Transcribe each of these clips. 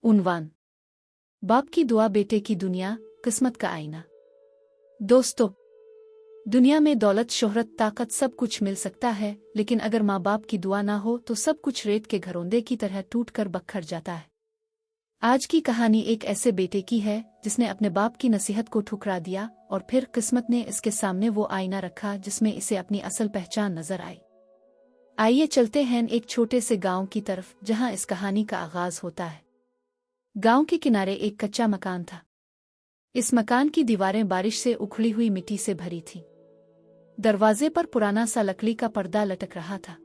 उन्वान बाप की दुआ बेटे की दुनिया किस्मत का आईना। दोस्तों, दुनिया में दौलत, शोहरत, ताकत सब कुछ मिल सकता है, लेकिन अगर माँ बाप की दुआ ना हो तो सब कुछ रेत के घरोंदे की तरह टूट कर बखर जाता है। आज की कहानी एक ऐसे बेटे की है जिसने अपने बाप की नसीहत को ठुकरा दिया और फिर किस्मत ने इसके सामने वो आईना रखा जिसमें इसे अपनी असल पहचान नजर आई। आइए चलते हैं एक छोटे से गांव की तरफ जहां इस कहानी का आगाज होता है। गांव के किनारे एक कच्चा मकान था। इस मकान की दीवारें बारिश से उखड़ी हुई मिट्टी से भरी थीं। दरवाजे पर पुराना सा लकड़ी का पर्दा लटक रहा था।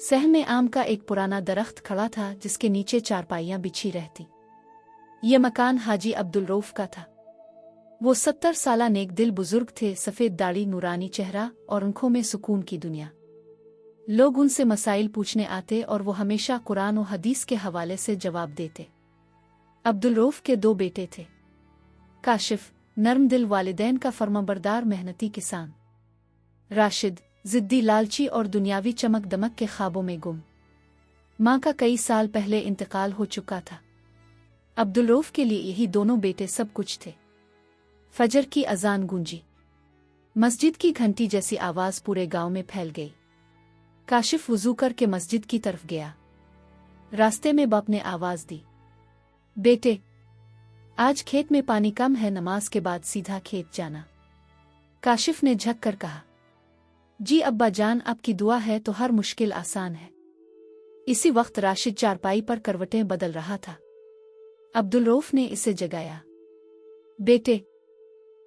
सह में आम का एक पुराना दरख्त खड़ा था जिसके नीचे चारपाइयां बिछी रहती। ये मकान हाजी अब्दुल रऊफ का था। वो 70 साला नेक दिल बुजुर्ग थे, सफेद दाढ़ी, नूरानी चेहरा और आंखों में सुकून की दुनिया। लोग उनसे मसाइल पूछने आते और वो हमेशा कुरान और हदीस के हवाले से जवाब देते। अब्दुल रऊफ के 2 बेटे थे। काशिफ, नर्म दिल वालिदैन का फर्माबरदार मेहनती किसान। राशिद, जिद्दी, लालची और दुनियावी चमक दमक के ख्वाबों में गुम। माँ का कई साल पहले इंतकाल हो चुका था। अब्दुल रऊफ के लिए यही दोनों बेटे सब कुछ थे। फजर की अजान गूंजी। मस्जिद की घंटी जैसी आवाज पूरे गांव में फैल गई। काशिफ वुजू करके मस्जिद की तरफ गया। रास्ते में बाप ने आवाज दी, बेटे, आज खेत में पानी कम है, नमाज के बाद सीधा खेत जाना। काशिफ ने झक कर कहा, जी अब्बा जान, आपकी दुआ है तो हर मुश्किल आसान है। इसी वक्त राशिद चारपाई पर करवटें बदल रहा था। अब्दुल रऊफ ने इसे जगाया। बेटे,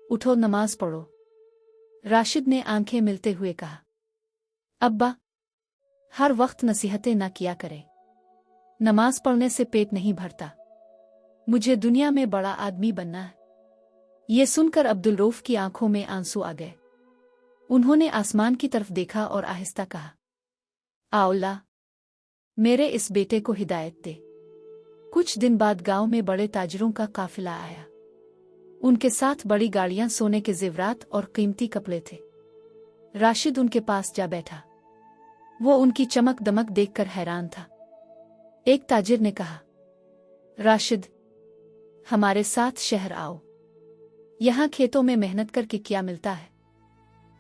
उठो, नमाज पढ़ो। राशिद ने आंखें मिलते हुए कहा, अब्बा, हर वक्त नसीहतें ना किया करे। नमाज पढ़ने से पेट नहीं भरता। मुझे दुनिया में बड़ा आदमी बनना है। ये सुनकर अब्दुल रऊफ की आंखों में आंसू आ गए। उन्होंने आसमान की तरफ देखा और आहिस्ता कहा, अल्लाह, मेरे इस बेटे को हिदायत दे। कुछ दिन बाद गांव में बड़े ताजिरों का काफिला आया। उनके साथ बड़ी गाड़ियां, सोने के जेवरात और कीमती कपड़े थे। राशिद उनके पास जा बैठा। वो उनकी चमक दमक देखकर हैरान था। एक ताजिर ने कहा, राशिद, हमारे साथ शहर आओ। यहाँ खेतों में मेहनत करके क्या मिलता है?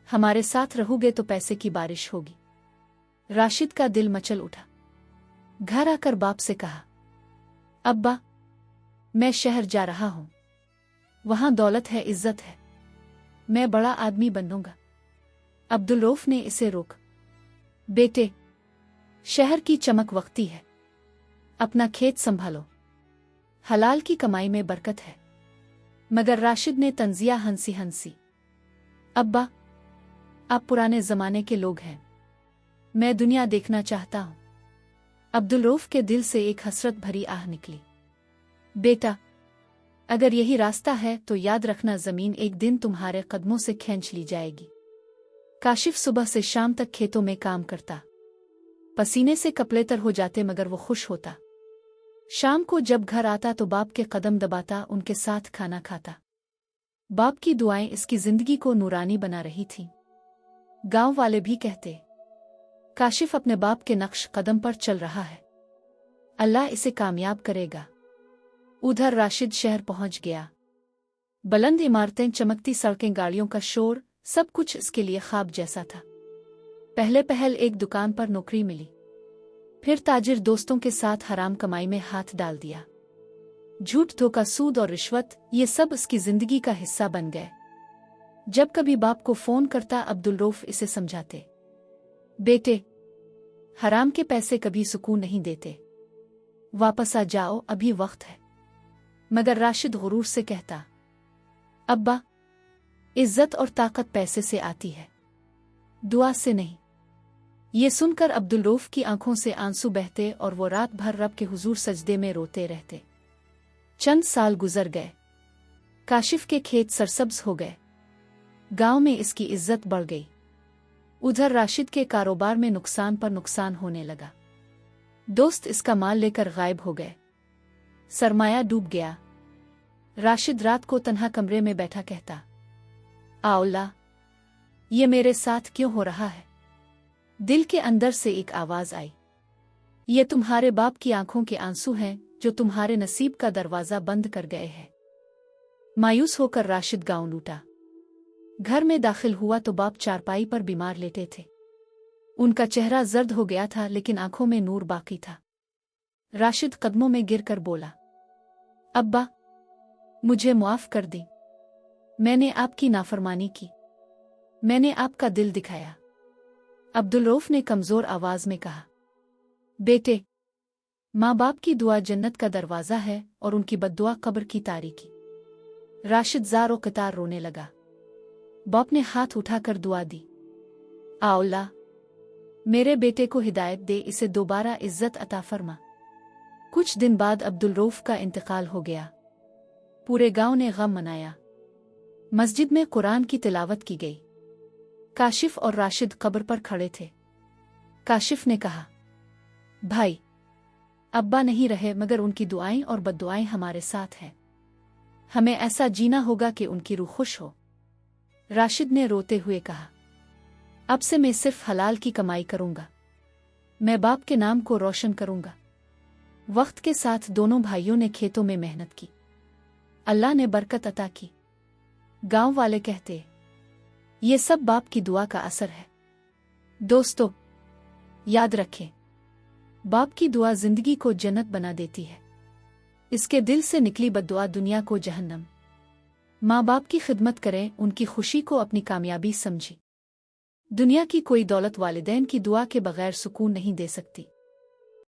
हमारे साथ रहोगे तो पैसे की बारिश होगी। राशिद का दिल मचल उठा। घर आकर बाप से कहा, अब्बा, मैं शहर जा रहा हूं। वहां दौलत है, इज्जत है, मैं बड़ा आदमी बनूंगा। अब्दुल रऊफ ने इसे रोक। बेटे, शहर की चमक वक्ती है, अपना खेत संभालो, हलाल की कमाई में बरकत है। मगर राशिद ने तंजिया हंसी हंसी, अब्बा, आप पुराने जमाने के लोग हैं, मैं दुनिया देखना चाहता हूं। अब्दुल रऊफ के दिल से एक हसरत भरी आह निकली। बेटा, अगर यही रास्ता है तो याद रखना, जमीन एक दिन तुम्हारे कदमों से खींच ली जाएगी। काशिफ सुबह से शाम तक खेतों में काम करता। पसीने से कपड़े तर हो जाते मगर वो खुश होता। शाम को जब घर आता तो बाप के कदम दबाता, उनके साथ खाना खाता। बाप की दुआएं इसकी जिंदगी को नूरानी बना रही थीं। गांव वाले भी कहते, काशिफ अपने बाप के नक्श कदम पर चल रहा है, अल्लाह इसे कामयाब करेगा। उधर राशिद शहर पहुंच गया। बुलंद इमारतें, चमकती सड़कें, गाड़ियों का शोर, सब कुछ इसके लिए ख्वाब जैसा था। पहले पहल एक दुकान पर नौकरी मिली। फिर ताजिर दोस्तों के साथ हराम कमाई में हाथ डाल दिया। झूठ, धोखा, सूद और रिश्वत, ये सब इसकी जिंदगी का हिस्सा बन गए। जब कभी बाप को फोन करता, अब्दुल रऊफ इसे समझाते, बेटे, हराम के पैसे कभी सुकून नहीं देते, वापस आ जाओ, अभी वक्त है। मगर राशिद गुरूर से कहता, अब्बा, इज्जत और ताकत पैसे से आती है, दुआ से नहीं। ये सुनकर अब्दुल रऊफ की आंखों से आंसू बहते और वो रात भर रब के हुजूर सजदे में रोते रहते। चंद साल गुजर गए। काशिफ के खेत सरसब्ज हो गए। गांव में इसकी इज्जत बढ़ गई। उधर राशिद के कारोबार में नुकसान पर नुकसान होने लगा। दोस्त इसका माल लेकर गायब हो गए। सरमाया डूब गया। राशिद रात को तन्हा कमरे में बैठा कहता, अल्लाह, ये मेरे साथ क्यों हो रहा है? दिल के अंदर से एक आवाज आई, ये तुम्हारे बाप की आंखों के आंसू हैं जो तुम्हारे नसीब का दरवाजा बंद कर गए हैं। मायूस होकर राशिद गांव लूटा। घर में दाखिल हुआ तो बाप चारपाई पर बीमार लेटे थे। उनका चेहरा जर्द हो गया था लेकिन आंखों में नूर बाकी था। राशिद कदमों में गिरकर बोला, अब्बा, मुझे मुआफ कर दी। मैंने आपकी नाफरमानी की। मैंने आपका दिल दिखाया। अब्दुल रऊफ ने कमजोर आवाज में कहा, बेटे, माँ बाप की दुआ जन्नत का दरवाजा है और उनकी बद्दुआ कब्र की तारीकी। राशिद ज़ारो कतार रोने लगा। बाप ने हाथ उठाकर दुआ दी, आ अल्लाह, मेरे बेटे को हिदायत दे, इसे दोबारा इज्जत अता फरमा। कुछ दिन बाद अब्दुल रऊफ का इंतकाल हो गया। पूरे गांव ने गम मनाया। मस्जिद में कुरान की तिलावत की गई। काशिफ और राशिद कब्र पर खड़े थे। काशिफ ने कहा, भाई, अब्बा नहीं रहे मगर उनकी दुआएं और बद्दुआएं हमारे साथ हैं। हमें ऐसा जीना होगा कि उनकी रूह खुश हो। राशिद ने रोते हुए कहा, अब से मैं सिर्फ हलाल की कमाई करूंगा। मैं बाप के नाम को रोशन करूंगा। वक्त के साथ दोनों भाइयों ने खेतों में मेहनत की। अल्लाह ने बरकत अता की। गांव वाले कहते, ये सब बाप की दुआ का असर है। दोस्तों, याद रखें, बाप की दुआ जिंदगी को जन्नत बना देती है। इसके दिल से निकली बद्दुआ दुनिया को जहन्नम। माँ बाप की खिदमत करें, उनकी खुशी को अपनी कामयाबी समझी। दुनिया की कोई दौलत वालिदैन की दुआ के बगैर सुकून नहीं दे सकती।